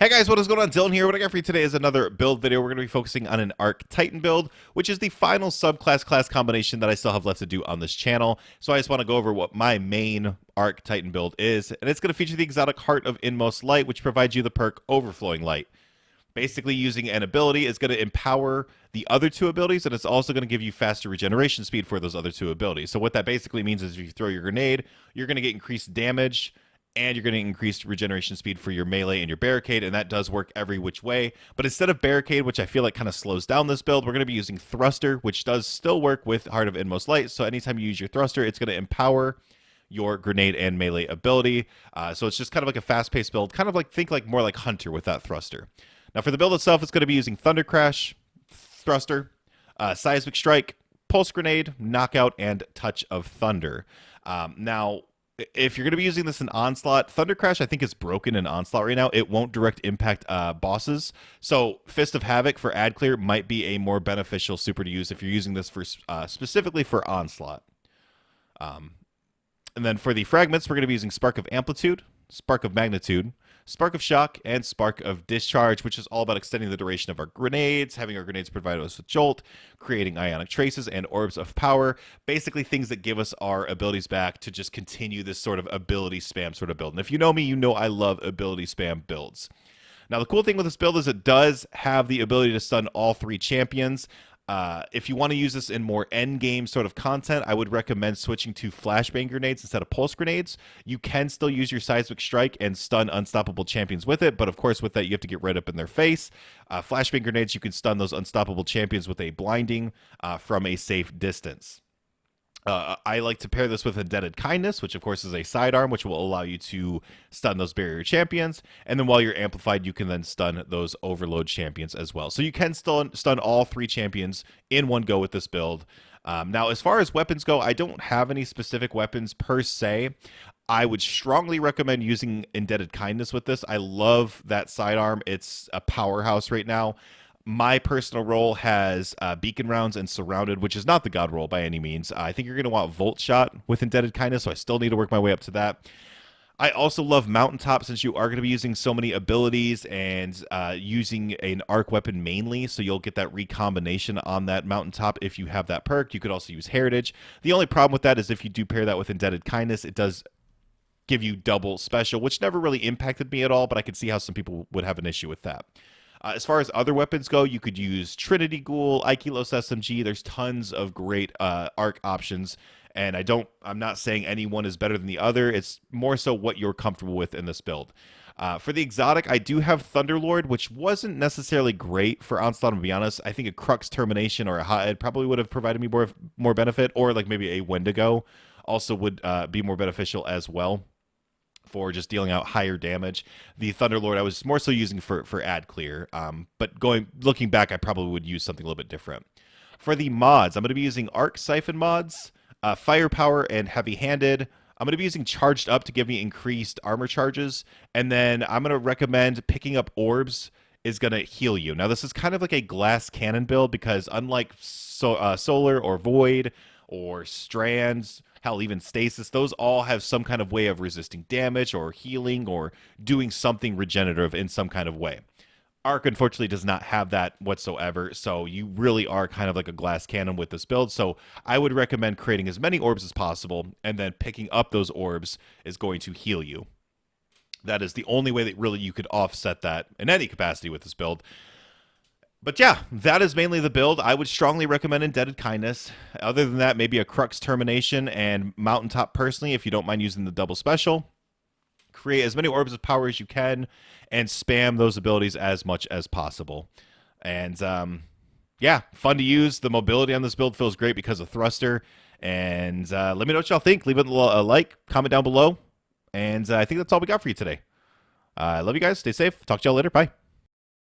Hey guys, what is going on? Dylan here. What I got for you today is another build video. We're going to be focusing on an Arc Titan build, which is the final subclass combination that I still have left to do on this channel. So I just want to go over what my main Arc Titan build is, and it's going to feature the exotic Heart of Inmost Light, which provides you the perk Overflowing Light. Basically, using an ability is going to empower the other two abilities, and it's also going to give you faster regeneration speed for those other two abilities. So what that basically means is if you throw your grenade, you're going to get increased damage, and you're going to increase regeneration speed for your melee and your barricade, and that does work every which way. But instead of barricade, which I feel like kind of slows down this build, we're going to be using thruster, which does still work with Heart of Inmost Light. So anytime you use your thruster, it's going to empower your grenade and melee ability. So it's just kind of like a fast-paced build, kind of like think like more like Hunter with that thruster. Now for the build itself, it's going to be using Thunder Crash, thruster, seismic strike, pulse grenade, knockout, and touch of thunder. Now if you're going to be using this in Onslaught, Thunder Crash I think is broken in Onslaught right now. It won't direct impact bosses. So Fist of Havoc for ad clear might be a more beneficial super to use if you're using this for specifically for Onslaught. And then for the fragments, we're going to be using Spark of Amplitude, Spark of Magnitude, Spark of Shock, and Spark of Discharge, which is all about extending the duration of our grenades, having our grenades provide us with Jolt, creating Ionic Traces, and Orbs of Power. Basically things that give us our abilities back to just continue this sort of ability spam sort of build. And if you know me, you know I love ability spam builds. Now, the cool thing with this build is it does have the ability to stun all three champions. If you want to use this in more end-game sort of content, I would recommend switching to flashbang grenades instead of pulse grenades. You can still use your seismic strike and stun unstoppable champions with it, but of course with that you have to get right up in their face. Flashbang grenades, you can stun those unstoppable champions with a blinding from a safe distance. I like to pair this with Indebted Kindness, which of course is a sidearm, which will allow you to stun those barrier champions. And then while you're amplified, you can then stun those overload champions as well. So you can still stun all three champions in one go with this build. Now, as far as weapons go, I don't have any specific weapons per se. I would strongly recommend using Indebted Kindness with this. I love that sidearm. It's a powerhouse right now. My personal role has Beacon Rounds and Surrounded, which is not the God roll by any means. I think you're going to want Volt Shot with Indebted Kindness, so I still need to work my way up to that. I also love Mountaintop since you are going to be using so many abilities and using an arc weapon mainly, so you'll get that recombination on that Mountaintop if you have that perk. You could also use Heritage. The only problem with that is if you do pair that with Indebted Kindness, it does give you double special, which never really impacted me at all, but I could see how some people would have an issue with that. As far as other weapons go, you could use Trinity Ghoul, Aikilos SMG. There's tons of great arc options, and I'm not saying any one is better than the other. It's more so what you're comfortable with in this build. For the exotic, I do have Thunderlord, which wasn't necessarily great for Onslaught, to be honest. I think a Crux Termination or a Hothead probably would have provided me more benefit, or like maybe a Wendigo also would be more beneficial as well for just dealing out higher damage. The Thunderlord I was more so using for ad clear, but looking back, I probably would use something a little bit different. For the mods, I'm going to be using Arc Siphon mods, Firepower, and Heavy Handed. I'm going to be using Charged Up to give me increased armor charges, and then I'm going to recommend picking up Orbs is going to heal you. Now, this is kind of like a glass cannon build because unlike Solar or Void or Strands, hell, even Stasis, those all have some kind of way of resisting damage or healing or doing something regenerative in some kind of way. Arc, unfortunately, does not have that whatsoever, so you really are kind of like a glass cannon with this build. So I would recommend creating as many orbs as possible, and then picking up those orbs is going to heal you. That is the only way that really you could offset that in any capacity with this build. But yeah, that is mainly the build. I would strongly recommend Indebted Kindness. Other than that, maybe a Crux Termination and Mountaintop personally, if you don't mind using the double special. Create as many orbs of power as you can and spam those abilities as much as possible. And yeah, fun to use. The mobility on this build feels great because of thruster. And let me know what y'all think. Leave it a like, comment down below. And I think that's all we got for you today. I love you guys. Stay safe. Talk to y'all later. Bye.